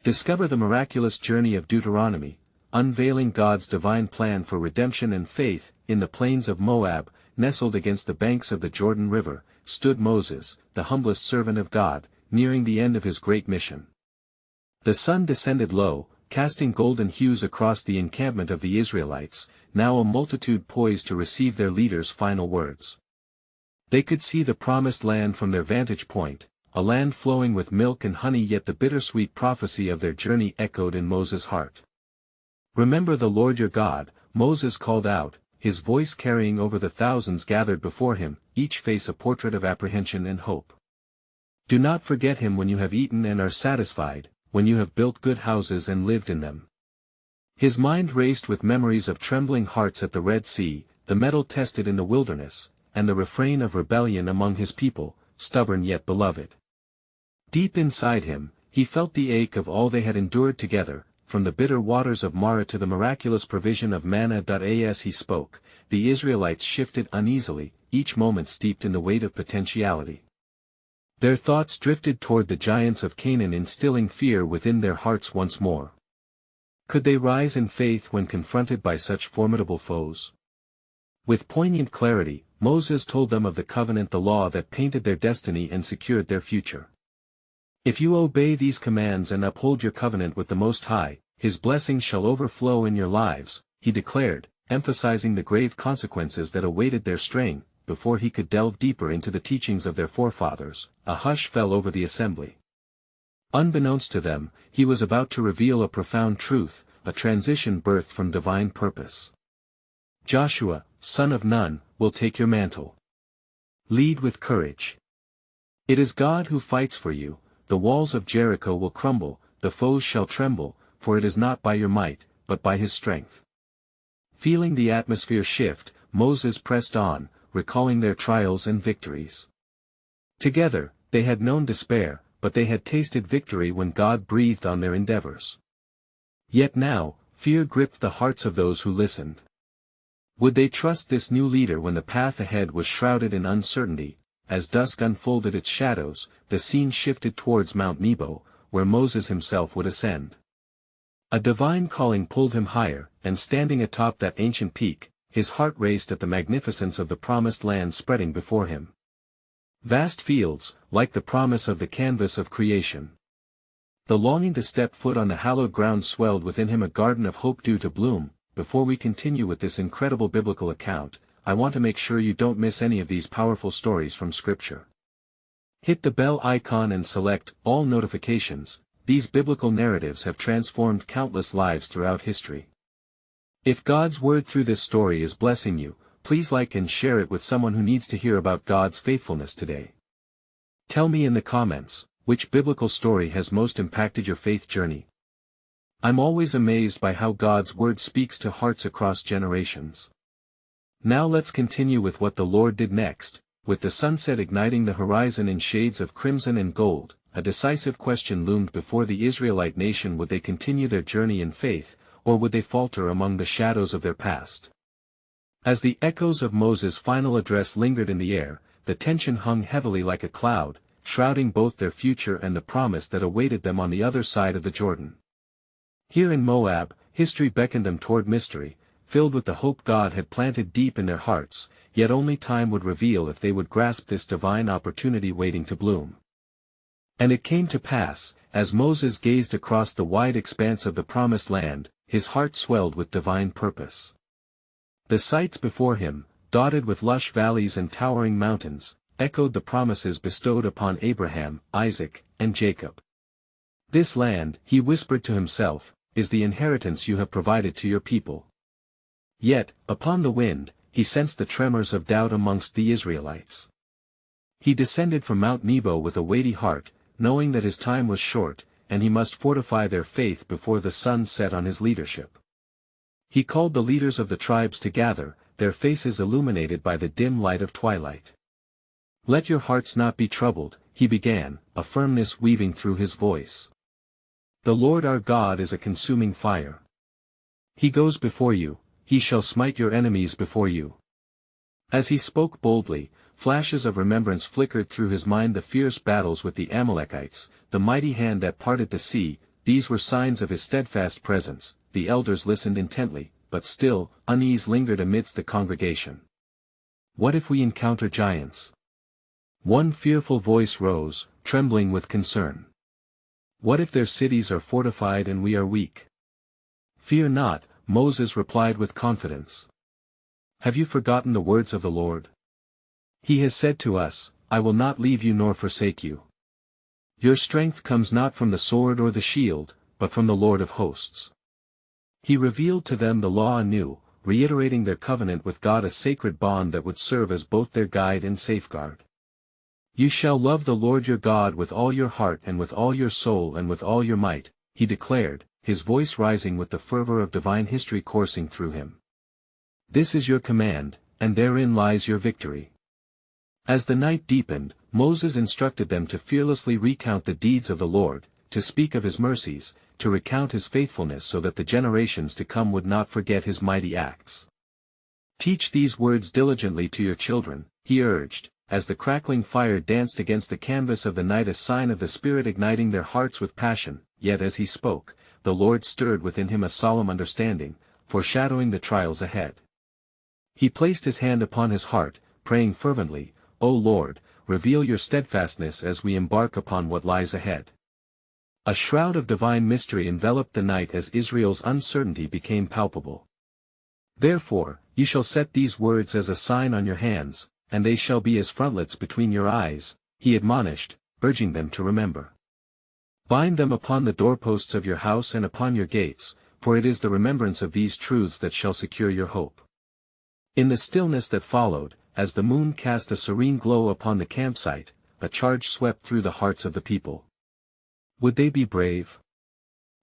Discover the miraculous journey of Deuteronomy, unveiling God's divine plan for redemption and faith. In the plains of Moab, nestled against the banks of the Jordan River, stood Moses, the humblest servant of God, nearing the end of his great mission. The sun descended low, casting golden hues across the encampment of the Israelites, now a multitude poised to receive their leader's final words. They could see the promised land from their vantage point, a land flowing with milk and honey, yet the bittersweet prophecy of their journey echoed in Moses' heart. "Remember the Lord your God," Moses called out, his voice carrying over the thousands gathered before him, each face a portrait of apprehension and hope. "Do not forget him when you have eaten and are satisfied, when you have built good houses and lived in them." His mind raced with memories of trembling hearts at the Red Sea, the metal tested in the wilderness, and the refrain of rebellion among his people, stubborn yet beloved. Deep inside him, he felt the ache of all they had endured together, from the bitter waters of Marah to the miraculous provision of manna. As he spoke, the Israelites shifted uneasily, each moment steeped in the weight of potentiality. Their thoughts drifted toward the giants of Canaan, instilling fear within their hearts once more. Could they rise in faith when confronted by such formidable foes? With poignant clarity, Moses told them of the covenant, the law that painted their destiny and secured their future. "If you obey these commands and uphold your covenant with the Most High, His blessings shall overflow in your lives," he declared, emphasizing the grave consequences that awaited their straying. Before he could delve deeper into the teachings of their forefathers, a hush fell over the assembly. Unbeknownst to them, he was about to reveal a profound truth, a transition birthed from divine purpose. "Joshua, son of Nun, will take your mantle. Lead with courage. It is God who fights for you. The walls of Jericho will crumble, the foes shall tremble, for it is not by your might, but by His strength." Feeling the atmosphere shift, Moses pressed on, recalling their trials and victories. Together, they had known despair, but they had tasted victory when God breathed on their endeavors. Yet now, fear gripped the hearts of those who listened. Would they trust this new leader when the path ahead was shrouded in uncertainty? As dusk unfolded its shadows, the scene shifted towards Mount Nebo, where Moses himself would ascend. A divine calling pulled him higher, and standing atop that ancient peak, his heart raced at the magnificence of the promised land spreading before him. Vast fields, like the promise of the canvas of creation. The longing to step foot on the hallowed ground swelled within him, a garden of hope due to bloom. Before we continue with this incredible biblical account, I want to make sure you don't miss any of these powerful stories from Scripture. Hit the bell icon and select all notifications. These biblical narratives have transformed countless lives throughout history. If God's word through this story is blessing you, please like and share it with someone who needs to hear about God's faithfulness today. Tell me in the comments, which biblical story has most impacted your faith journey? I'm always amazed by how God's word speaks to hearts across generations. Now let's continue with what the Lord did next. With the sunset igniting the horizon in shades of crimson and gold, a decisive question loomed before the Israelite nation: would they continue their journey in faith, or would they falter among the shadows of their past? As the echoes of Moses' final address lingered in the air, the tension hung heavily like a cloud, shrouding both their future and the promise that awaited them on the other side of the Jordan. Here in Moab, history beckoned them toward mystery, filled with the hope God had planted deep in their hearts, yet only time would reveal if they would grasp this divine opportunity waiting to bloom. And it came to pass, as Moses gazed across the wide expanse of the promised land, his heart swelled with divine purpose. The sights before him, dotted with lush valleys and towering mountains, echoed the promises bestowed upon Abraham, Isaac, and Jacob. "This land," he whispered to himself, "is the inheritance you have provided to your people." Yet, upon the wind, he sensed the tremors of doubt amongst the Israelites. He descended from Mount Nebo with a weighty heart, knowing that his time was short, and he must fortify their faith before the sun set on his leadership. He called the leaders of the tribes to gather, their faces illuminated by the dim light of twilight. "Let your hearts not be troubled," he began, a firmness weaving through his voice. "The Lord our God is a consuming fire. He goes before you, He shall smite your enemies before you." As he spoke boldly, flashes of remembrance flickered through his mind: the fierce battles with the Amalekites, the mighty hand that parted the sea, these were signs of his steadfast presence. The elders listened intently, but still, unease lingered amidst the congregation. What if we encounter giants? One fearful voice rose, trembling with concern. What if their cities are fortified and we are weak? Fear not, Moses replied with confidence. Have you forgotten the words of the Lord? He has said to us, I will not leave you nor forsake you. Your strength comes not from the sword or the shield, but from the Lord of hosts. He revealed to them the law anew, reiterating their covenant with God, a sacred bond that would serve as both their guide and safeguard. You shall love the Lord your God with all your heart and with all your soul and with all your might, he declared, his voice rising with the fervor of divine history coursing through him. This is your command, and therein lies your victory. As the night deepened, Moses instructed them to fearlessly recount the deeds of the Lord, to speak of his mercies, to recount his faithfulness so that the generations to come would not forget his mighty acts. Teach these words diligently to your children, he urged, as the crackling fire danced against the canvas of the night, a sign of the Spirit igniting their hearts with passion. Yet as he spoke, the Lord stirred within him a solemn understanding, foreshadowing the trials ahead. He placed his hand upon his heart, praying fervently, O Lord, reveal your steadfastness as we embark upon what lies ahead. A shroud of divine mystery enveloped the night as Israel's uncertainty became palpable. Therefore, you shall set these words as a sign on your hands, and they shall be as frontlets between your eyes, he admonished, urging them to remember. Bind them upon the doorposts of your house and upon your gates, for it is the remembrance of these truths that shall secure your hope. In the stillness that followed, as the moon cast a serene glow upon the campsite, a charge swept through the hearts of the people. Would they be brave?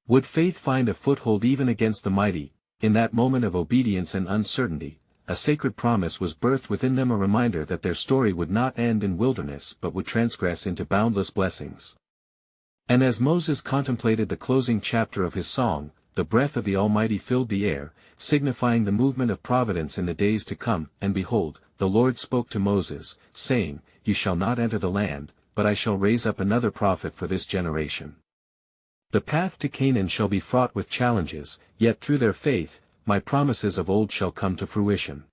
Would faith find a foothold even against the mighty? In that moment of obedience and uncertainty, a sacred promise was birthed within them, a reminder that their story would not end in wilderness but would transgress into boundless blessings. And as Moses contemplated the closing chapter of his song, the breath of the Almighty filled the air, signifying the movement of providence in the days to come. And behold, the Lord spoke to Moses, saying, You shall not enter the land, but I shall raise up another prophet for this generation. The path to Canaan shall be fraught with challenges, yet through their faith, my promises of old shall come to fruition.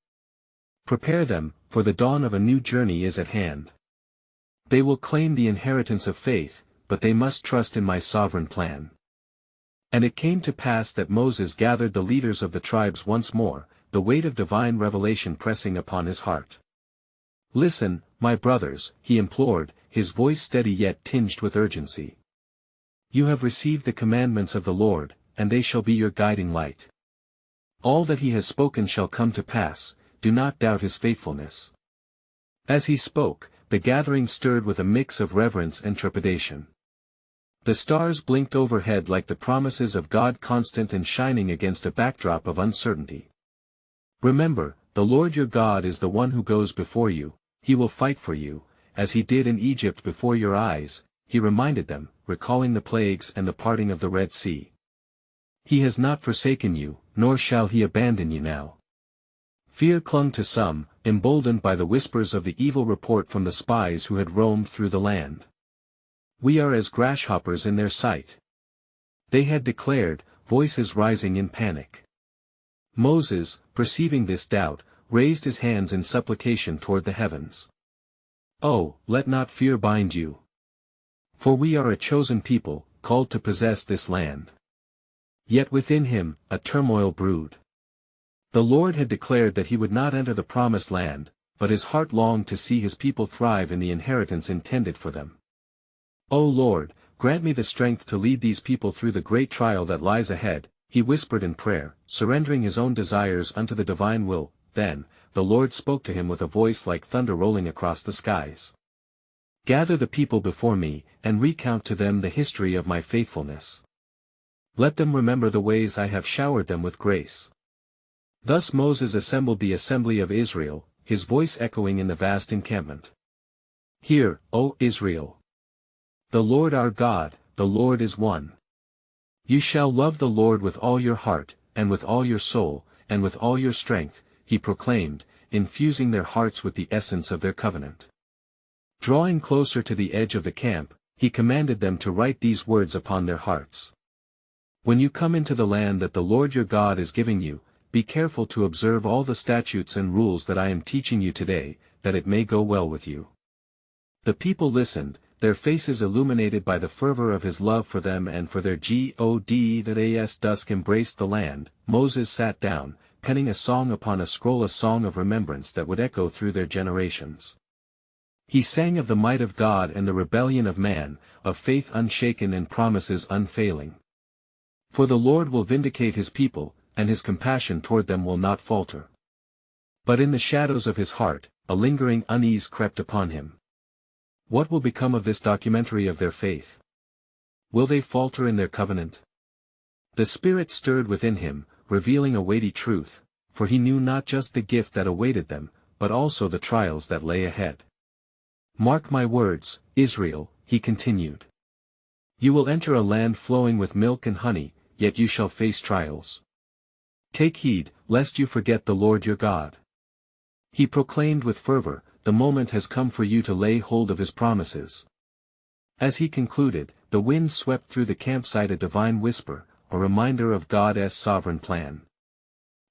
Prepare them, for the dawn of a new journey is at hand. They will claim the inheritance of faith, but they must trust in my sovereign plan. And it came to pass that Moses gathered the leaders of the tribes once more, the weight of divine revelation pressing upon his heart. Listen, my brothers, he implored, his voice steady yet tinged with urgency. You have received the commandments of the Lord, and they shall be your guiding light. All that he has spoken shall come to pass, do not doubt his faithfulness. As he spoke, the gathering stirred with a mix of reverence and trepidation. The stars blinked overhead like the promises of God, constant and shining against a backdrop of uncertainty. Remember, the Lord your God is the one who goes before you, he will fight for you, as he did in Egypt before your eyes, he reminded them, recalling the plagues and the parting of the Red Sea. He has not forsaken you, nor shall he abandon you now. Fear clung to some, emboldened by the whispers of the evil report from the spies who had roamed through the land. We are as grasshoppers in their sight. They had declared, voices rising in panic. Moses, perceiving this doubt, raised his hands in supplication toward the heavens. Oh, let not fear bind you. For we are a chosen people, called to possess this land. Yet within him, a turmoil brewed. The Lord had declared that he would not enter the promised land, but his heart longed to see his people thrive in the inheritance intended for them. O Lord, grant me the strength to lead these people through the great trial that lies ahead, he whispered in prayer, surrendering his own desires unto the divine will. Then, the Lord spoke to him with a voice like thunder rolling across the skies. Gather the people before me, and recount to them the history of my faithfulness. Let them remember the ways I have showered them with grace. Thus Moses assembled the assembly of Israel, his voice echoing in the vast encampment. Hear, O Israel! The Lord our God, the Lord is one. You shall love the Lord with all your heart, and with all your soul, and with all your strength, he proclaimed, infusing their hearts with the essence of their covenant. Drawing closer to the edge of the camp, he commanded them to write these words upon their hearts. When you come into the land that the Lord your God is giving you, be careful to observe all the statutes and rules that I am teaching you today, that it may go well with you. The people listened, their faces illuminated by the fervor of his love for them and for their God. Dusk embraced the land. Moses sat down, penning a song upon a scroll, a song of remembrance that would echo through their generations. He sang of the might of God and the rebellion of man, of faith unshaken and promises unfailing. For the Lord will vindicate his people, and his compassion toward them will not falter. But in the shadows of his heart, a lingering unease crept upon him. What will become of this documentary of their faith? Will they falter in their covenant? The Spirit stirred within him, revealing a weighty truth, for he knew not just the gift that awaited them, but also the trials that lay ahead. Mark my words, Israel, he continued. You will enter a land flowing with milk and honey, yet you shall face trials. Take heed, lest you forget the Lord your God. He proclaimed with fervor, the moment has come for you to lay hold of his promises. As he concluded, the wind swept through the campsite a divine whisper, a reminder of God's sovereign plan.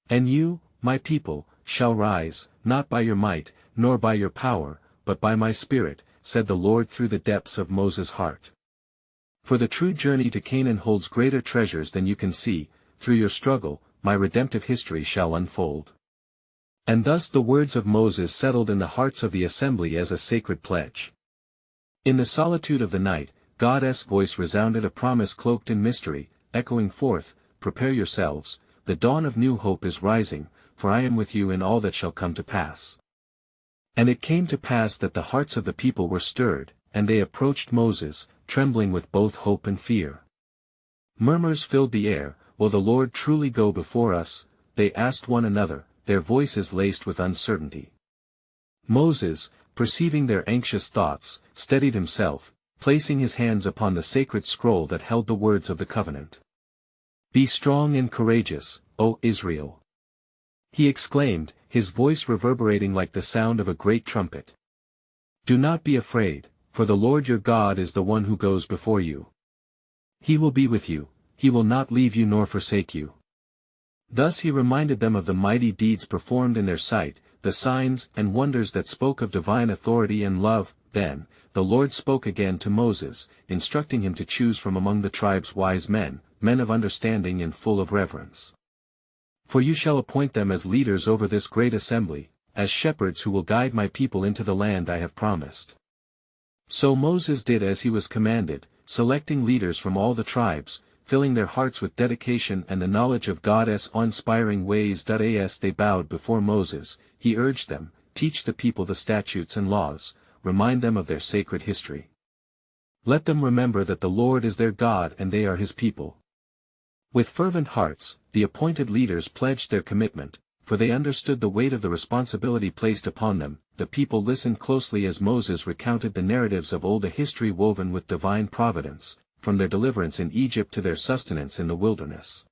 And you, my people, shall rise, not by your might, nor by your power, but by my Spirit, said the Lord through the depths of Moses' heart. For the true journey to Canaan holds greater treasures than you can see. Through your struggle, my redemptive history shall unfold. And thus the words of Moses settled in the hearts of the assembly as a sacred pledge. In the solitude of the night, God's voice resounded, a promise cloaked in mystery, echoing forth, prepare yourselves, the dawn of new hope is rising, for I am with you in all that shall come to pass. And it came to pass that the hearts of the people were stirred, and they approached Moses, trembling with both hope and fear. Murmurs filled the air, will the Lord truly go before us? They asked one another, their voices laced with uncertainty. Moses, perceiving their anxious thoughts, steadied himself, placing his hands upon the sacred scroll that held the words of the covenant. Be strong and courageous, O Israel! He exclaimed, his voice reverberating like the sound of a great trumpet. Do not be afraid, for the Lord your God is the one who goes before you. He will be with you, he will not leave you nor forsake you. Thus he reminded them of the mighty deeds performed in their sight, the signs and wonders that spoke of divine authority and love. Then, the Lord spoke again to Moses, instructing him to choose from among the tribes wise men, men of understanding and full of reverence. For you shall appoint them as leaders over this great assembly, as shepherds who will guide my people into the land I have promised. So Moses did as he was commanded, selecting leaders from all the tribes, filling their hearts with dedication and the knowledge of God's awe-inspiring ways. As they bowed before Moses, he urged them, teach the people the statutes and laws, remind them of their sacred history. Let them remember that the Lord is their God and they are his people. With fervent hearts, the appointed leaders pledged their commitment, for they understood the weight of the responsibility placed upon them. The people listened closely as Moses recounted the narratives of old, a history woven with divine providence, from their deliverance in Egypt to their sustenance in the wilderness.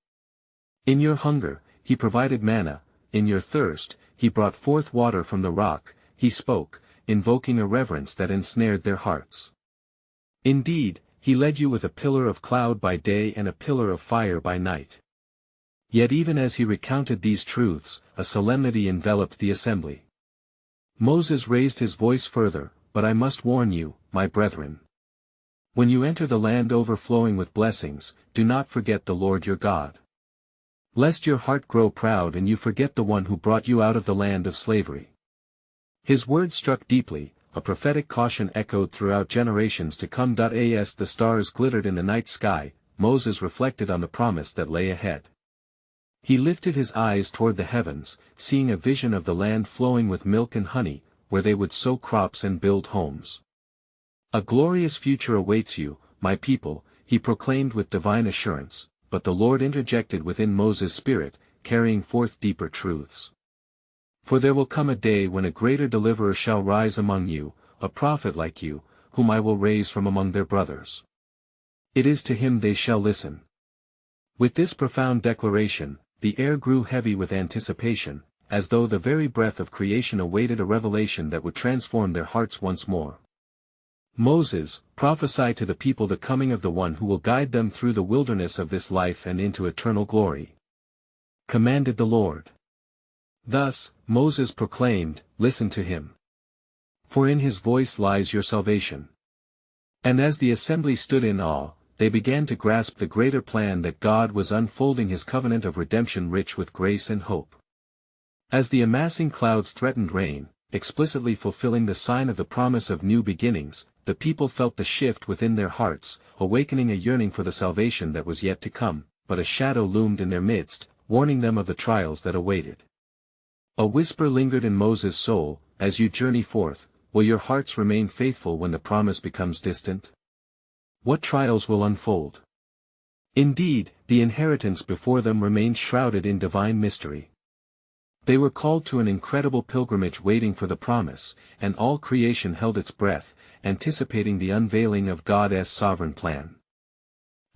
In your hunger, he provided manna, in your thirst, he brought forth water from the rock, he spoke, invoking a reverence that ensnared their hearts. Indeed, he led you with a pillar of cloud by day and a pillar of fire by night. Yet even as he recounted these truths, a solemnity enveloped the assembly. Moses raised his voice further, but I must warn you, my brethren. When you enter the land overflowing with blessings, do not forget the Lord your God. Lest your heart grow proud and you forget the one who brought you out of the land of slavery. His words struck deeply, a prophetic caution echoed throughout generations to come. As the stars glittered in the night sky, Moses reflected on the promise that lay ahead. He lifted his eyes toward the heavens, seeing a vision of the land flowing with milk and honey, where they would sow crops and build homes. A glorious future awaits you, my people, he proclaimed with divine assurance, but the Lord interjected within Moses' spirit, carrying forth deeper truths. For there will come a day when a greater deliverer shall rise among you, a prophet like you, whom I will raise from among their brothers. It is to him they shall listen. With this profound declaration, the air grew heavy with anticipation, as though the very breath of creation awaited a revelation that would transform their hearts once more. Moses, prophesy to the people the coming of the one who will guide them through the wilderness of this life and into eternal glory. Commanded the Lord. Thus, Moses proclaimed, listen to him. For in his voice lies your salvation. And as the assembly stood in awe, they began to grasp the greater plan that God was unfolding his covenant of redemption rich with grace and hope. As the amassing clouds threatened rain, explicitly fulfilling the sign of the promise of new beginnings, the people felt the shift within their hearts, awakening a yearning for the salvation that was yet to come, but a shadow loomed in their midst, warning them of the trials that awaited. A whisper lingered in Moses' soul, as you journey forth, will your hearts remain faithful when the promise becomes distant? What trials will unfold? Indeed, the inheritance before them remained shrouded in divine mystery. They were called to an incredible pilgrimage waiting for the promise, and all creation held its breath, anticipating the unveiling of God's sovereign plan.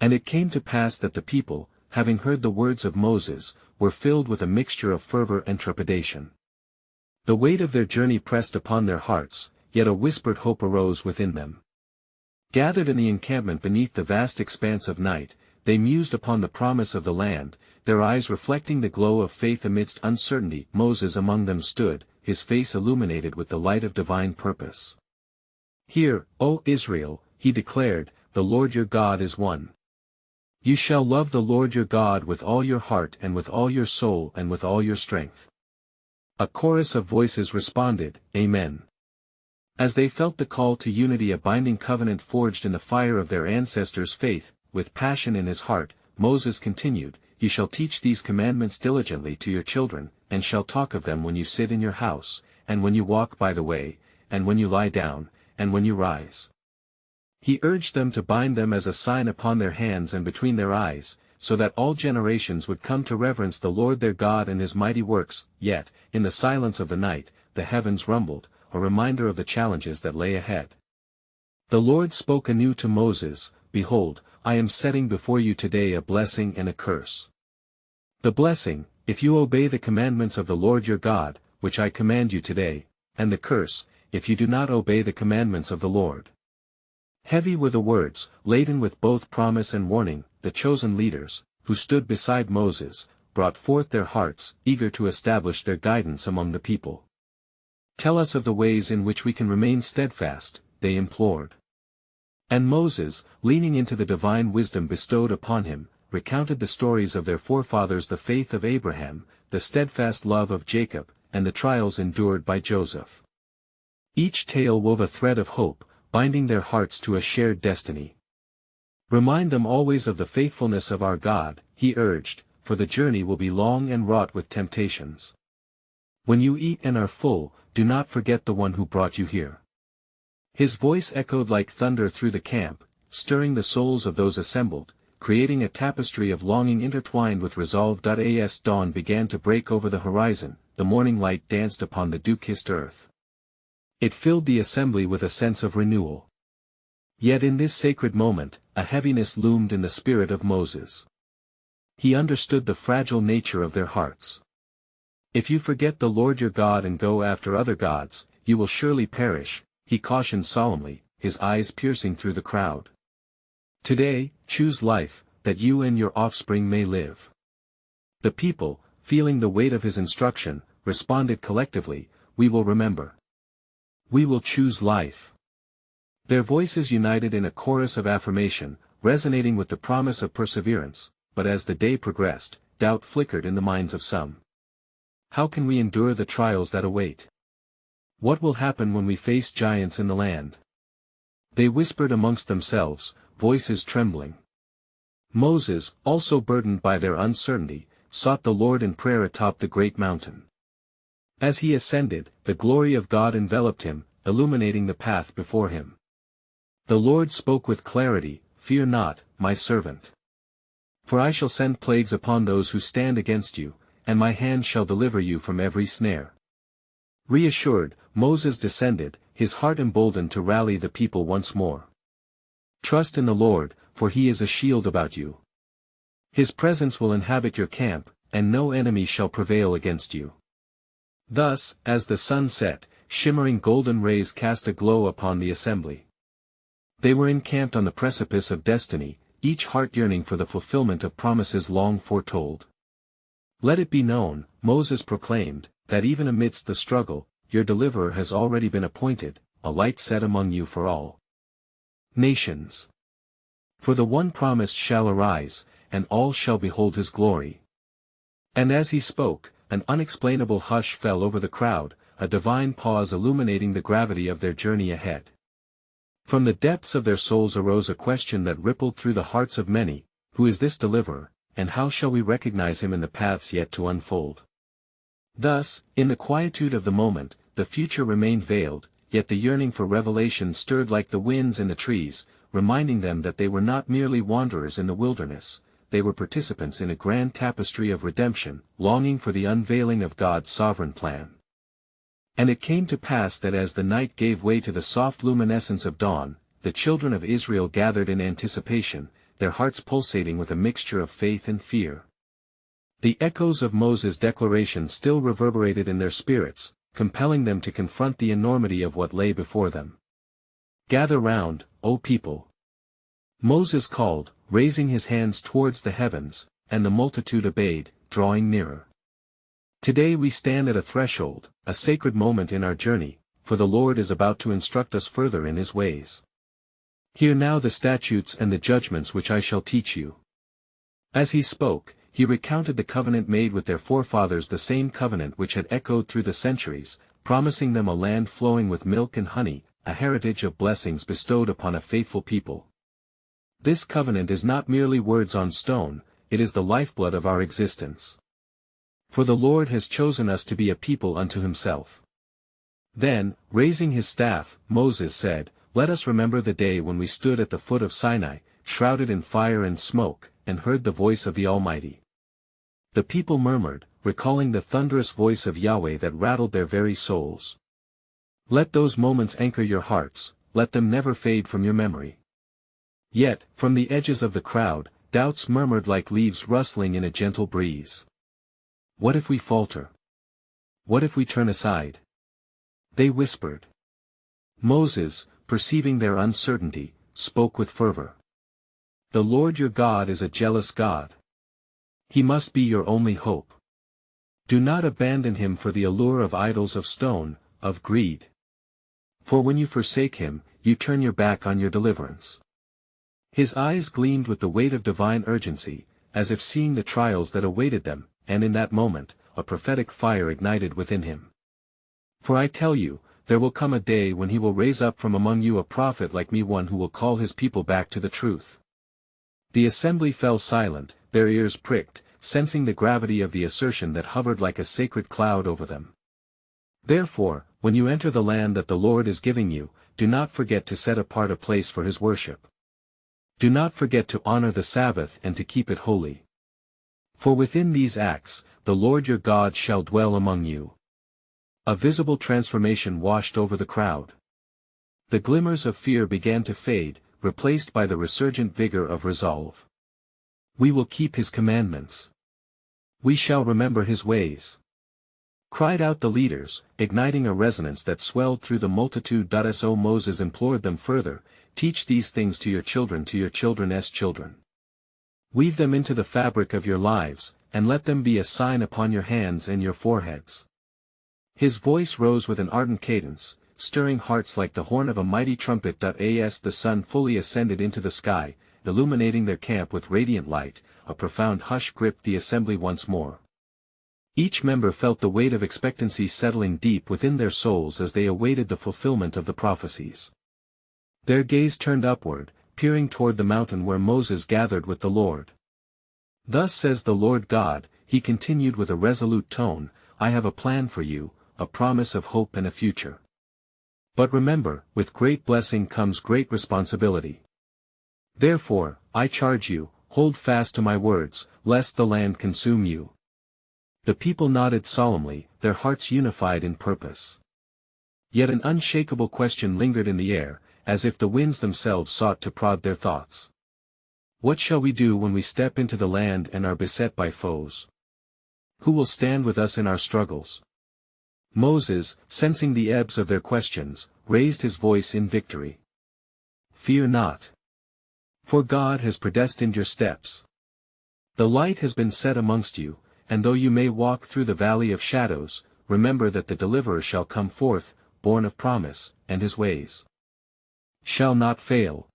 And it came to pass that the people, having heard the words of Moses, were filled with a mixture of fervor and trepidation. The weight of their journey pressed upon their hearts, yet a whispered hope arose within them. Gathered in the encampment beneath the vast expanse of night, they mused upon the promise of the land, their eyes reflecting the glow of faith amidst uncertainty. Moses among them stood, his face illuminated with the light of divine purpose. Hear, O Israel, he declared, the Lord your God is one. You shall love the Lord your God with all your heart and with all your soul and with all your strength. A chorus of voices responded, Amen. As they felt the call to unity, a binding covenant forged in the fire of their ancestors' faith, with passion in his heart, Moses continued, You shall teach these commandments diligently to your children, and shall talk of them when you sit in your house, and when you walk by the way, and when you lie down, and when you rise. He urged them to bind them as a sign upon their hands and between their eyes, so that all generations would come to reverence the Lord their God and his mighty works. Yet, in the silence of the night, the heavens rumbled, a reminder of the challenges that lay ahead. The Lord spoke anew to Moses, Behold, I am setting before you today a blessing and a curse. The blessing, if you obey the commandments of the Lord your God, which I command you today, and the curse, if you do not obey the commandments of the Lord. Heavy were the words, laden with both promise and warning. The chosen leaders, who stood beside Moses, brought forth their hearts, eager to establish their guidance among the people. Tell us of the ways in which we can remain steadfast, they implored. And Moses, leaning into the divine wisdom bestowed upon him, recounted the stories of their forefathers, the faith of Abraham, the steadfast love of Jacob, and the trials endured by Joseph. Each tale wove a thread of hope, binding their hearts to a shared destiny. Remind them always of the faithfulness of our God, he urged, for the journey will be long and wrought with temptations. When you eat and are full, do not forget the one who brought you here. His voice echoed like thunder through the camp, stirring the souls of those assembled, creating a tapestry of longing intertwined with resolve. As dawn began to break over the horizon, the morning light danced upon the dew-kissed earth. It filled the assembly with a sense of renewal. Yet in this sacred moment, a heaviness loomed in the spirit of Moses. He understood the fragile nature of their hearts. If you forget the Lord your God and go after other gods, you will surely perish, he cautioned solemnly, his eyes piercing through the crowd. Today, choose life, that you and your offspring may live. The people, feeling the weight of his instruction, responded collectively, We will remember. We will choose life. Their voices united in a chorus of affirmation, resonating with the promise of perseverance, but as the day progressed, doubt flickered in the minds of some. How can we endure the trials that await? What will happen when we face giants in the land? They whispered amongst themselves, voices trembling. Moses, also burdened by their uncertainty, sought the Lord in prayer atop the great mountain. As he ascended, the glory of God enveloped him, illuminating the path before him. The Lord spoke with clarity, Fear not, my servant. For I shall send plagues upon those who stand against you, and my hand shall deliver you from every snare. Reassured, Moses descended, his heart emboldened to rally the people once more. Trust in the Lord, for he is a shield about you. His presence will inhabit your camp, and no enemy shall prevail against you. Thus, as the sun set, shimmering golden rays cast a glow upon the assembly. They were encamped on the precipice of destiny, each heart yearning for the fulfillment of promises long foretold. "Let it be known," Moses proclaimed, "that even amidst the struggle, your deliverer has already been appointed, a light set among you for all nations. For the one promised shall arise, and all shall behold his glory." And as he spoke, an unexplainable hush fell over the crowd, a divine pause illuminating the gravity of their journey ahead. From the depths of their souls arose a question that rippled through the hearts of many: who is this deliverer, and how shall we recognize him in the paths yet to unfold? Thus, in the quietude of the moment, the future remained veiled, yet the yearning for revelation stirred like the winds in the trees, reminding them that they were not merely wanderers in the wilderness, they were participants in a grand tapestry of redemption, longing for the unveiling of God's sovereign plan. And it came to pass that as the night gave way to the soft luminescence of dawn, the children of Israel gathered in anticipation, their hearts pulsating with a mixture of faith and fear. The echoes of Moses' declaration still reverberated in their spirits, compelling them to confront the enormity of what lay before them. "Gather round, O people!" Moses called, raising his hands towards the heavens, and the multitude obeyed, drawing nearer. Today we stand at a threshold, a sacred moment in our journey, for the Lord is about to instruct us further in his ways. "Hear now the statutes and the judgments which I shall teach you." As he spoke, he recounted the covenant made with their forefathers, the same covenant which had echoed through the centuries, promising them a land flowing with milk and honey, a heritage of blessings bestowed upon a faithful people. This covenant is not merely words on stone, it is the lifeblood of our existence. For the Lord has chosen us to be a people unto himself. Then, raising his staff, Moses said, "Let us remember the day when we stood at the foot of Sinai, shrouded in fire and smoke, and heard the voice of the Almighty." The people murmured, recalling the thunderous voice of Yahweh that rattled their very souls. Let those moments anchor your hearts, let them never fade from your memory. Yet, from the edges of the crowd, doubts murmured like leaves rustling in a gentle breeze. What if we falter? What if we turn aside? They whispered. Moses, perceiving their uncertainty, spoke with fervor. The Lord your God is a jealous God. He must be your only hope. Do not abandon him for the allure of idols of stone, of greed. For when you forsake him, you turn your back on your deliverance. His eyes gleamed with the weight of divine urgency, as if seeing the trials that awaited them, and in that moment, a prophetic fire ignited within him. For I tell you, there will come a day when he will raise up from among you a prophet like me, one who will call his people back to the truth. The assembly fell silent, their ears pricked, sensing the gravity of the assertion that hovered like a sacred cloud over them. Therefore, when you enter the land that the Lord is giving you, do not forget to set apart a place for his worship. Do not forget to honor the Sabbath and to keep it holy. For within these acts, the Lord your God shall dwell among you. A visible transformation washed over the crowd. The glimmers of fear began to fade, replaced by the resurgent vigor of resolve. We will keep his commandments. We shall remember his ways. Cried out the leaders, igniting a resonance that swelled through the multitude. So Moses implored them further, teach these things to your children's children. Weave them into the fabric of your lives, and let them be a sign upon your hands and your foreheads. His voice rose with an ardent cadence, stirring hearts like the horn of a mighty trumpet. As the sun fully ascended into the sky, illuminating their camp with radiant light, a profound hush gripped the assembly once more. Each member felt the weight of expectancy settling deep within their souls as they awaited the fulfillment of the prophecies. Their gaze turned upward, peering toward the mountain where Moses gathered with the Lord. Thus says the Lord God, he continued with a resolute tone, I have a plan for you, a promise of hope and a future. But remember, with great blessing comes great responsibility. Therefore, I charge you, hold fast to my words, lest the land consume you. The people nodded solemnly, their hearts unified in purpose. Yet an unshakable question lingered in the air, as if the winds themselves sought to prod their thoughts. What shall we do when we step into the land and are beset by foes? Who will stand with us in our struggles? Moses, sensing the ebbs of their questions, raised his voice in victory. fear not. For God has predestined your steps. The light has been set amongst you, and though you may walk through the valley of shadows, remember that the deliverer shall come forth, born of promise, and his ways shall not fail.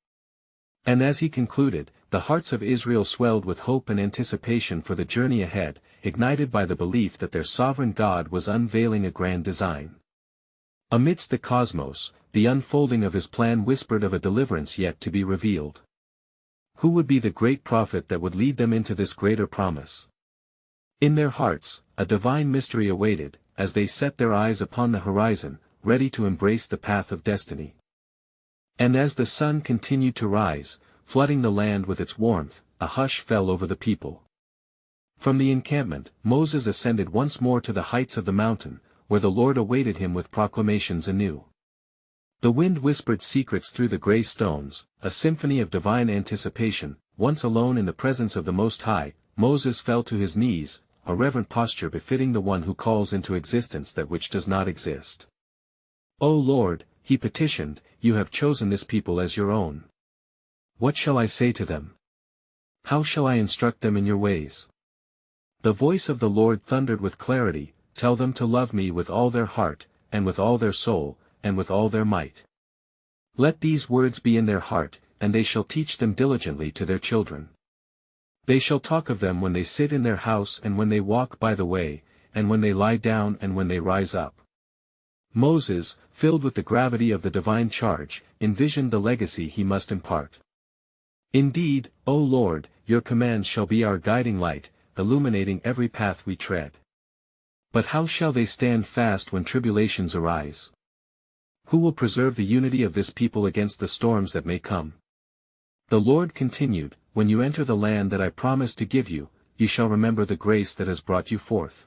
And as he concluded, the hearts of Israel swelled with hope and anticipation for the journey ahead, ignited by the belief that their sovereign God was unveiling a grand design. Amidst the cosmos, the unfolding of his plan whispered of a deliverance yet to be revealed. Who would be the great prophet that would lead them into this greater promise? In their hearts, a divine mystery awaited, as they set their eyes upon the horizon, ready to embrace the path of destiny. And as the sun continued to rise, flooding the land with its warmth, a hush fell over the people. From the encampment, Moses ascended once more to the heights of the mountain, where the Lord awaited him with proclamations anew. The wind whispered secrets through the grey stones, a symphony of divine anticipation. Once alone in the presence of the Most High, Moses fell to his knees, a reverent posture befitting the one who calls into existence that which does not exist. O Lord, he petitioned, you have chosen this people as your own. What shall I say to them? How shall I instruct them in your ways? The voice of the Lord thundered with clarity, tell them to love me with all their heart, and with all their soul, and with all their might. Let these words be in their heart, and they shall teach them diligently to their children. They shall talk of them when they sit in their house and when they walk by the way, and when they lie down and when they rise up. Moses, filled with the gravity of the divine charge, envisioned the legacy he must impart. Indeed, O Lord, your commands shall be our guiding light, illuminating every path we tread. But how shall they stand fast when tribulations arise? Who will preserve the unity of this people against the storms that may come? The Lord continued, when you enter the land that I promised to give you, you shall remember the grace that has brought you forth.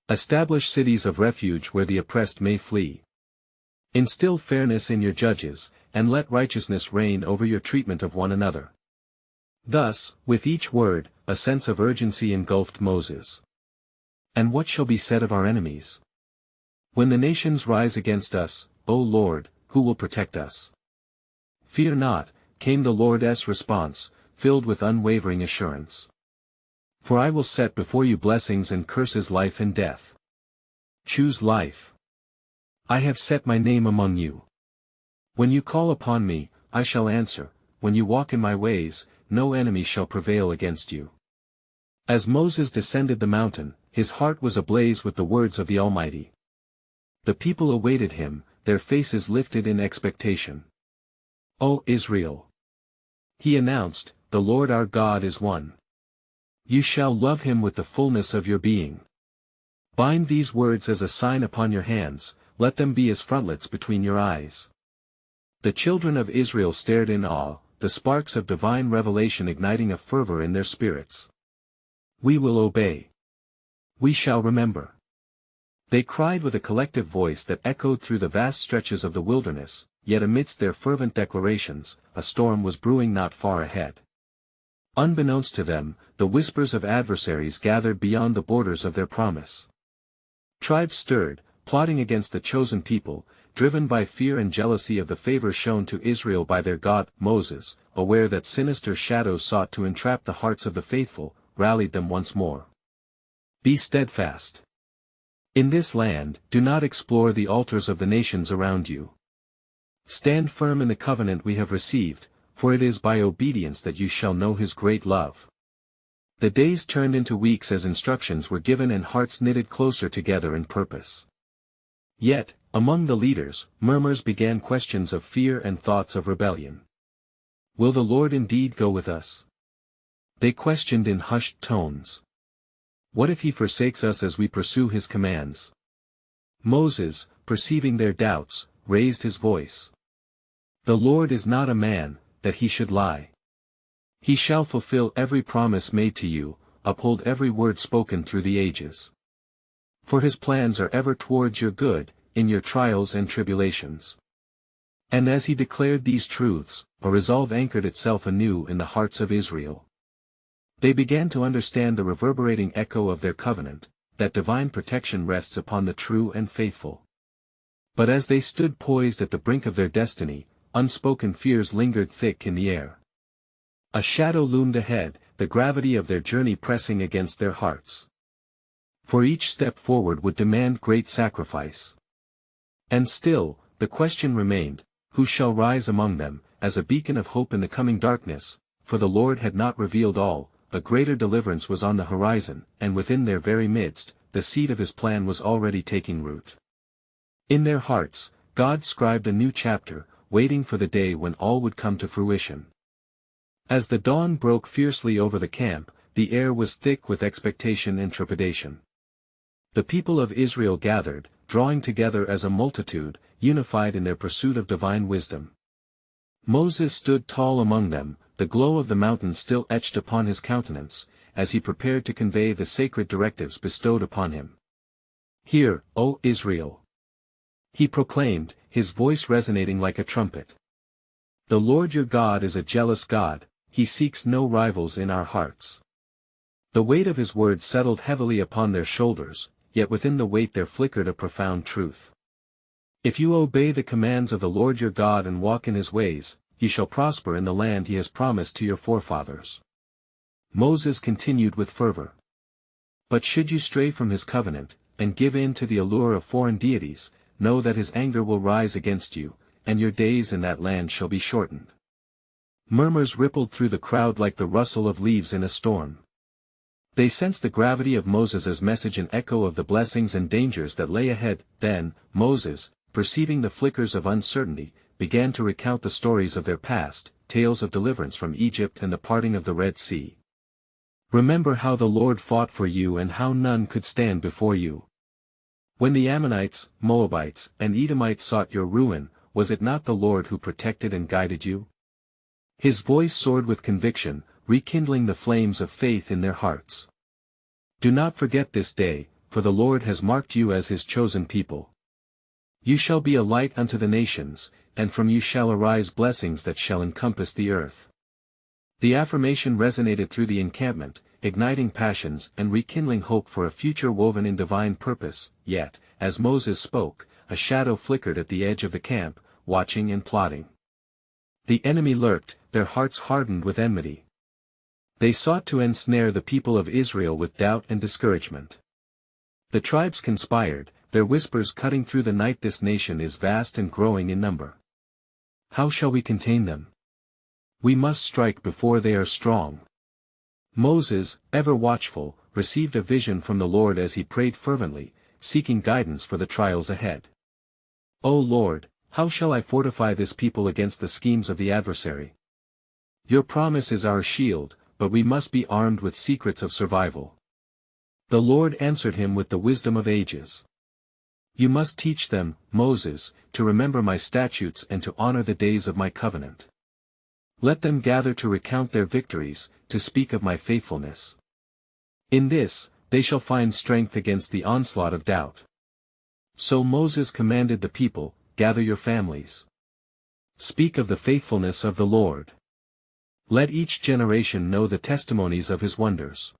Establish cities of refuge where the oppressed may flee. Instill fairness in your judges, and let righteousness reign over your treatment of one another. Thus, with each word, a sense of urgency engulfed Moses. And what shall be said of our enemies? When the nations rise against us, O Lord, who will protect us? Fear not, came the Lord's response, filled with unwavering assurance. For I will set before you blessings and curses, life and death. Choose life. I have set my name among you. When you call upon me, I shall answer, when you walk in my ways, no enemy shall prevail against you. As Moses descended the mountain, his heart was ablaze with the words of the Almighty. The people awaited him, their faces lifted in expectation. O Israel! He announced, the Lord our God is one. You shall love him with the fullness of your being. Bind these words as a sign upon your hands, let them be as frontlets between your eyes. The children of Israel stared in awe, the sparks of divine revelation igniting a fervor in their spirits. We will obey. We shall remember. They cried with a collective voice that echoed through the vast stretches of the wilderness, yet amidst their fervent declarations, a storm was brewing not far ahead. Unbeknownst to them, the whispers of adversaries gathered beyond the borders of their promise. Tribes stirred, plotting against the chosen people, driven by fear and jealousy of the favor shown to Israel by their God. Moses, aware that sinister shadows sought to entrap the hearts of the faithful, rallied them once more. Be steadfast. In this land, do not explore the altars of the nations around you. Stand firm in the covenant we have received, for it is by obedience that you shall know his great love. The days turned into weeks as instructions were given and hearts knitted closer together in purpose. Yet, among the leaders, murmurs began, questions of fear and thoughts of rebellion. Will the Lord indeed go with us? They questioned in hushed tones. What if he forsakes us as we pursue his commands? Moses, perceiving their doubts, raised his voice. The Lord is not a man, that he should lie. He shall fulfill every promise made to you, uphold every word spoken through the ages. For his plans are ever towards your good, in your trials and tribulations. And as he declared these truths, a resolve anchored itself anew in the hearts of Israel. They began to understand the reverberating echo of their covenant, that divine protection rests upon the true and faithful. But as they stood poised at the brink of their destiny, unspoken fears lingered thick in the air. A shadow loomed ahead, the gravity of their journey pressing against their hearts. For each step forward would demand great sacrifice. And still, the question remained, who shall rise among them, as a beacon of hope in the coming darkness? For the Lord had not revealed all, a greater deliverance was on the horizon, and within their very midst, the seed of his plan was already taking root. In their hearts, God scribed a new chapter, waiting for the day when all would come to fruition. As the dawn broke fiercely over the camp, the air was thick with expectation and trepidation. The people of Israel gathered, drawing together as a multitude, unified in their pursuit of divine wisdom. Moses stood tall among them, the glow of the mountain still etched upon his countenance, as he prepared to convey the sacred directives bestowed upon him. "Hear, O Israel!" he proclaimed, his voice resonating like a trumpet. "The Lord your God is a jealous God, he seeks no rivals in our hearts." The weight of his words settled heavily upon their shoulders, yet within the weight there flickered a profound truth. If you obey the commands of the Lord your God and walk in his ways, ye shall prosper in the land he has promised to your forefathers. Moses continued with fervor. But should you stray from his covenant, and give in to the allure of foreign deities, know that his anger will rise against you, and your days in that land shall be shortened. Murmurs rippled through the crowd like the rustle of leaves in a storm. They sensed the gravity of Moses' message, an echo of the blessings and dangers that lay ahead. Then, Moses, perceiving the flickers of uncertainty, began to recount the stories of their past, tales of deliverance from Egypt and the parting of the Red Sea. "Remember how the Lord fought for you and how none could stand before you. When the Ammonites, Moabites, and Edomites sought your ruin, was it not the Lord who protected and guided you?" His voice soared with conviction, rekindling the flames of faith in their hearts. "Do not forget this day, for the Lord has marked you as his chosen people. You shall be a light unto the nations, and from you shall arise blessings that shall encompass the earth." The affirmation resonated through the encampment, igniting passions and rekindling hope for a future woven in divine purpose. Yet, as Moses spoke, a shadow flickered at the edge of the camp, watching and plotting. The enemy lurked, their hearts hardened with enmity. They sought to ensnare the people of Israel with doubt and discouragement. The tribes conspired, their whispers cutting through the night. This nation is vast and growing in number. How shall we contain them? We must strike before they are strong. Moses, ever watchful, received a vision from the Lord as he prayed fervently, seeking guidance for the trials ahead. "O Lord, how shall I fortify this people against the schemes of the adversary? Your promise is our shield, but we must be armed with secrets of survival." The Lord answered him with the wisdom of ages. "You must teach them, Moses, to remember my statutes and to honor the days of my covenant. Let them gather to recount their victories, to speak of my faithfulness. In this, they shall find strength against the onslaught of doubt." So Moses commanded the people, "Gather your families. Speak of the faithfulness of the Lord. Let each generation know the testimonies of his wonders."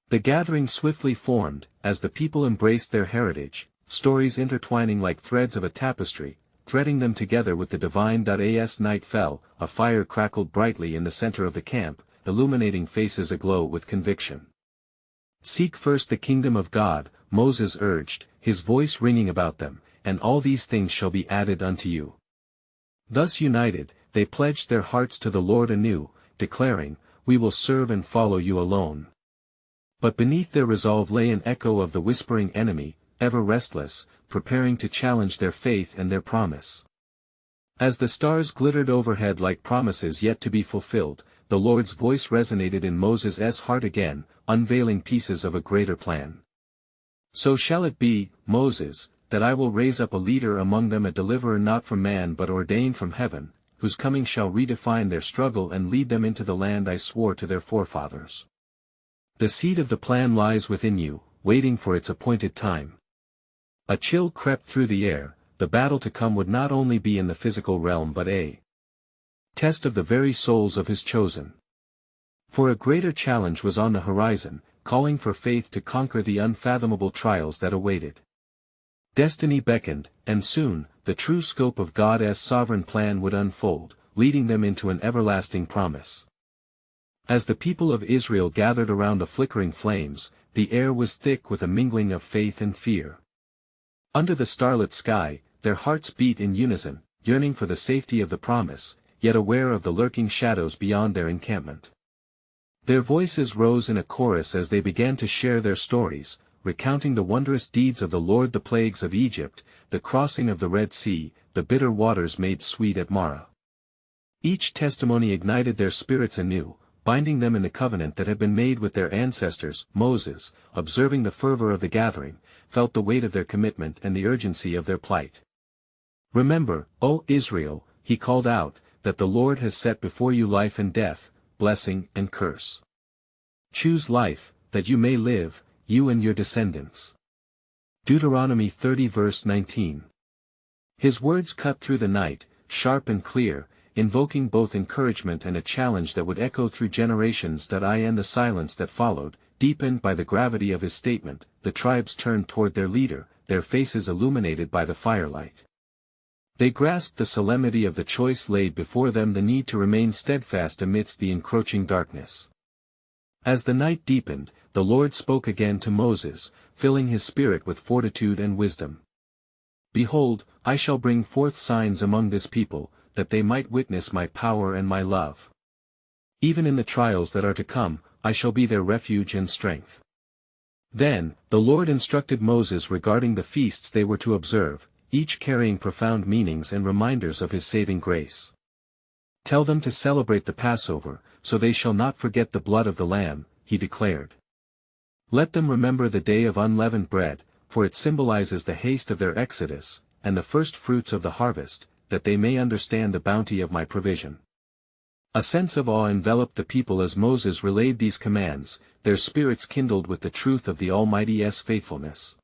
The gathering swiftly formed, as the people embraced their heritage, stories intertwining like threads of a tapestry, threading them together with the divine. As night fell, a fire crackled brightly in the center of the camp, illuminating faces aglow with conviction. "Seek first the kingdom of God," Moses urged, his voice ringing about them, "and all these things shall be added unto you." Thus united, they pledged their hearts to the Lord anew, declaring, "We will serve and follow you alone." But beneath their resolve lay an echo of the whispering enemy, ever restless, preparing to challenge their faith and their promise. As the stars glittered overhead like promises yet to be fulfilled, the Lord's voice resonated in Moses' heart again, unveiling pieces of a greater plan. "So shall it be, Moses, that I will raise up a leader among them, a deliverer not from man but ordained from heaven, whose coming shall redefine their struggle and lead them into the land I swore to their forefathers. The seed of the plan lies within you, waiting for its appointed time." A chill crept through the air. The battle to come would not only be in the physical realm but a test of the very souls of his chosen. For a greater challenge was on the horizon, calling for faith to conquer the unfathomable trials that awaited. Destiny beckoned, and soon, the true scope of God's sovereign plan would unfold, leading them into an everlasting promise. As the people of Israel gathered around the flickering flames, the air was thick with a mingling of faith and fear. Under the starlit sky, their hearts beat in unison, yearning for the safety of the promise, yet aware of the lurking shadows beyond their encampment. Their voices rose in a chorus as they began to share their stories, recounting the wondrous deeds of the Lord, the plagues of Egypt, the crossing of the Red Sea, the bitter waters made sweet at Marah. Each testimony ignited their spirits anew, binding them in the covenant that had been made with their ancestors. Moses, observing the fervor of the gathering, felt the weight of their commitment and the urgency of their plight. "Remember, O Israel," he called out, "that the Lord has set before you life and death, blessing and curse. Choose life, that you may live, you and your descendants." Deuteronomy 30 verse 19. His words cut through the night, sharp and clear, invoking both encouragement and a challenge that would echo through generations. In the silence that followed, deepened by the gravity of his statement, the tribes turned toward their leader, their faces illuminated by the firelight. They grasped the solemnity of the choice laid before them, the need to remain steadfast amidst the encroaching darkness. As the night deepened, the Lord spoke again to Moses, filling his spirit with fortitude and wisdom. "Behold, I shall bring forth signs among this people, that they might witness my power and my love. Even in the trials that are to come, I shall be their refuge and strength." Then, the Lord instructed Moses regarding the feasts they were to observe, each carrying profound meanings and reminders of his saving grace. "Tell them to celebrate the Passover, so they shall not forget the blood of the Lamb," he declared. "Let them remember the day of unleavened bread, for it symbolizes the haste of their exodus, and the first fruits of the harvest, that they may understand the bounty of my provision." A sense of awe enveloped the people as Moses relayed these commands, their spirits kindled with the truth of the Almighty's faithfulness.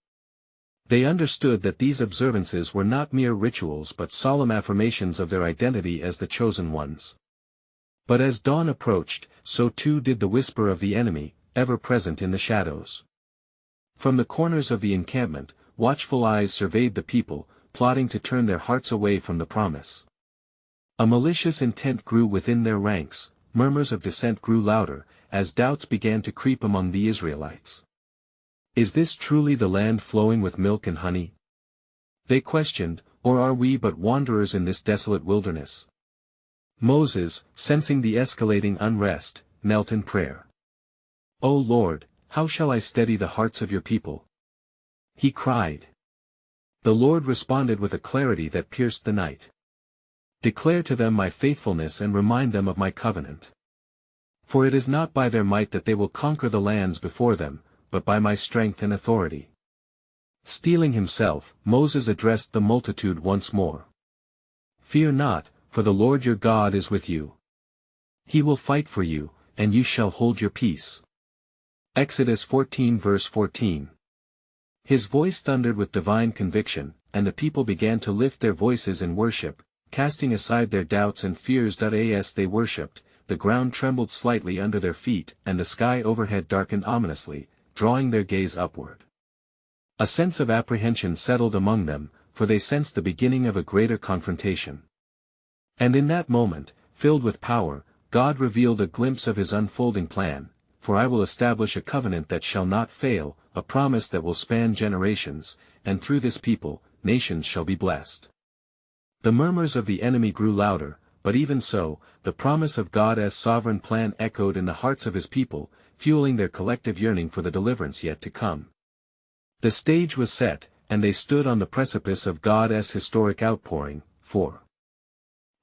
They understood that these observances were not mere rituals but solemn affirmations of their identity as the chosen ones. But as dawn approached, so too did the whisper of the enemy, ever present in the shadows. From the corners of the encampment, watchful eyes surveyed the people, plotting to turn their hearts away from the promise. A malicious intent grew within their ranks, murmurs of dissent grew louder, as doubts began to creep among the Israelites. "Is this truly the land flowing with milk and honey?" they questioned, "or are we but wanderers in this desolate wilderness?" Moses, sensing the escalating unrest, knelt in prayer. "O Lord, how shall I steady the hearts of your people?" he cried. The Lord responded with a clarity that pierced the night. "Declare to them my faithfulness and remind them of my covenant. For it is not by their might that they will conquer the lands before them, but by my strength and authority." Steeling himself, Moses addressed the multitude once more. "Fear not, for the Lord your God is with you. He will fight for you, and you shall hold your peace." Exodus 14 verse 14. His voice thundered with divine conviction, and the people began to lift their voices in worship, casting aside their doubts and fears. As they worshipped, the ground trembled slightly under their feet and the sky overhead darkened ominously, drawing their gaze upward. A sense of apprehension settled among them, for they sensed the beginning of a greater confrontation. And in that moment, filled with power, God revealed a glimpse of his unfolding plan. "For I will establish a covenant that shall not fail, a promise that will span generations, and through this people, nations shall be blessed." The murmurs of the enemy grew louder, but even so, the promise of God's sovereign plan echoed in the hearts of his people, fueling their collective yearning for the deliverance yet to come. The stage was set, and they stood on the precipice of God's historic outpouring, for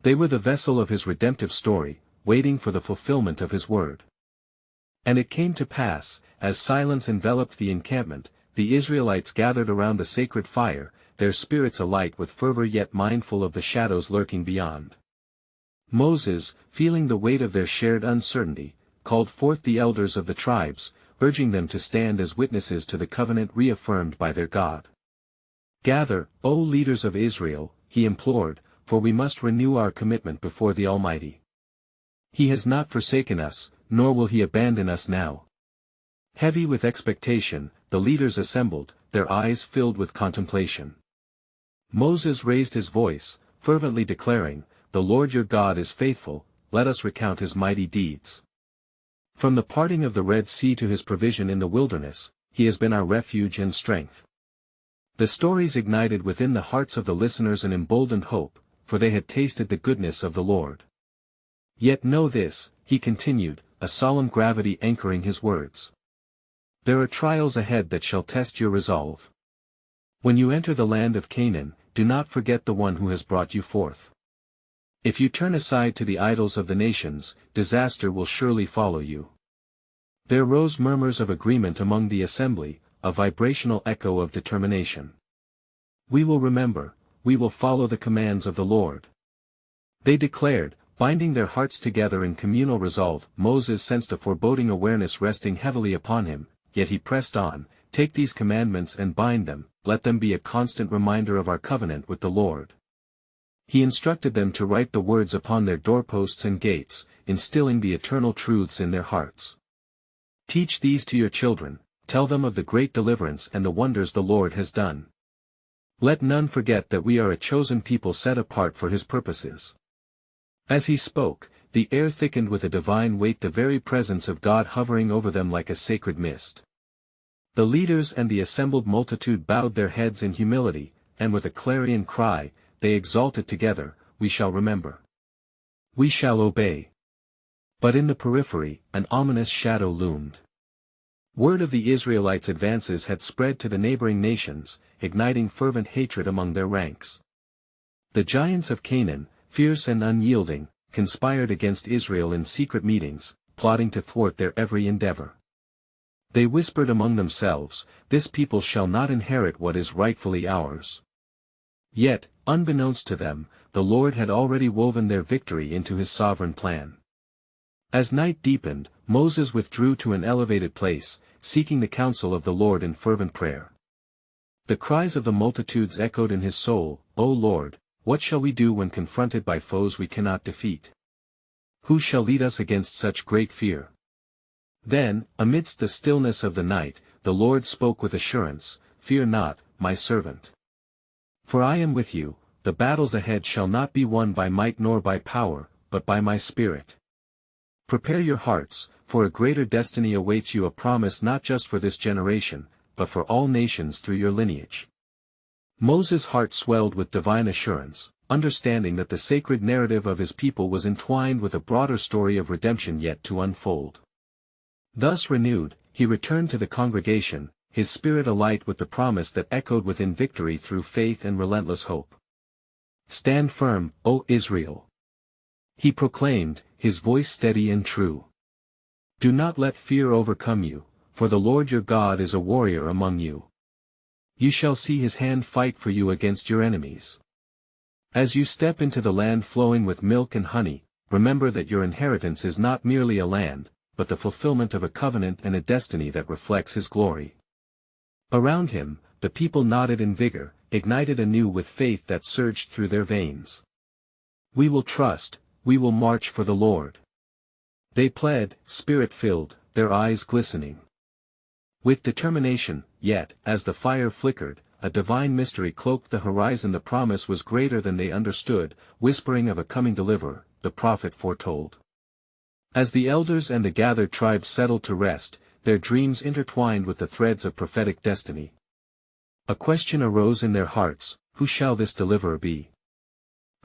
they were the vessel of his redemptive story, waiting for the fulfillment of his word. And it came to pass, as silence enveloped the encampment, the Israelites gathered around the sacred fire, their spirits alight with fervor yet mindful of the shadows lurking beyond. Moses, feeling the weight of their shared uncertainty, called forth the elders of the tribes, urging them to stand as witnesses to the covenant reaffirmed by their God. "Gather, O leaders of Israel," he implored, "for we must renew our commitment before the Almighty. He has not forsaken us, nor will he abandon us now." Heavy with expectation, the leaders assembled, their eyes filled with contemplation. Moses raised his voice, fervently declaring, "The Lord your God is faithful, let us recount his mighty deeds. From the parting of the Red Sea to his provision in the wilderness, he has been our refuge and strength." The stories ignited within the hearts of the listeners an emboldened hope, for they had tasted the goodness of the Lord. "Yet know this," he continued, a solemn gravity anchoring his words. "There are trials ahead that shall test your resolve. When you enter the land of Canaan, do not forget the one who has brought you forth. If you turn aside to the idols of the nations, disaster will surely follow you." There rose murmurs of agreement among the assembly, a vibrational echo of determination. "We will remember, we will follow the commands of the Lord," they declared, binding their hearts together in communal resolve. Moses sensed a foreboding awareness resting heavily upon him, yet he pressed on, "Take these commandments and bind them, let them be a constant reminder of our covenant with the Lord." He instructed them to write the words upon their doorposts and gates, instilling the eternal truths in their hearts. "Teach these to your children, tell them of the great deliverance and the wonders the Lord has done. Let none forget that we are a chosen people set apart for his purposes." As he spoke, the air thickened with a divine weight, the very presence of God hovering over them like a sacred mist. The leaders and the assembled multitude bowed their heads in humility, and with a clarion cry, they exalted together, "We shall remember. We shall obey." But in the periphery, an ominous shadow loomed. Word of the Israelites' advances had spread to the neighboring nations, igniting fervent hatred among their ranks. The giants of Canaan, fierce and unyielding, conspired against Israel in secret meetings, plotting to thwart their every endeavor. They whispered among themselves, "This people shall not inherit what is rightfully ours." Yet, unbeknownst to them, the Lord had already woven their victory into his sovereign plan. As night deepened, Moses withdrew to an elevated place, seeking the counsel of the Lord in fervent prayer. The cries of the multitudes echoed in his soul, "O Lord, what shall we do when confronted by foes we cannot defeat? Who shall lead us against such great fear?" Then, amidst the stillness of the night, the Lord spoke with assurance, "Fear not, my servant. For I am with you, the battles ahead shall not be won by might nor by power, but by my Spirit. Prepare your hearts, for a greater destiny awaits you, a promise not just for this generation, but for all nations through your lineage." Moses' heart swelled with divine assurance, understanding that the sacred narrative of his people was entwined with a broader story of redemption yet to unfold. Thus renewed, he returned to the congregation, his spirit alight with the promise that echoed within victory through faith and relentless hope. "Stand firm, O Israel!" he proclaimed, his voice steady and true. "Do not let fear overcome you, for the Lord your God is a warrior among you. You shall see his hand fight for you against your enemies. As you step into the land flowing with milk and honey, remember that your inheritance is not merely a land, but the fulfillment of a covenant and a destiny that reflects his glory." Around him, the people nodded in vigor, ignited anew with faith that surged through their veins. "We will trust, we will march for the Lord," they pled, spirit-filled, their eyes glistening with determination. Yet, as the fire flickered, a divine mystery cloaked the horizon. The promise was greater than they understood, whispering of a coming deliverer, the prophet foretold. As the elders and the gathered tribes settled to rest, their dreams intertwined with the threads of prophetic destiny. A question arose in their hearts: who shall this deliverer be?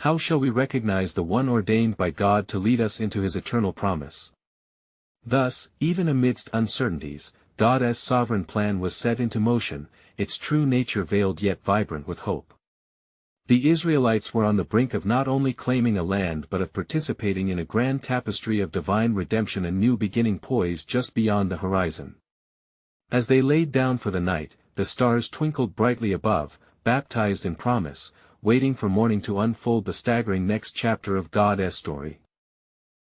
How shall we recognize the one ordained by God to lead us into his eternal promise? Thus, even amidst uncertainties, God's sovereign plan was set into motion, its true nature veiled yet vibrant with hope. The Israelites were on the brink of not only claiming a land but of participating in a grand tapestry of divine redemption, a new beginning poised just beyond the horizon. As they laid down for the night, the stars twinkled brightly above, baptized in promise, waiting for morning to unfold the staggering next chapter of God's story.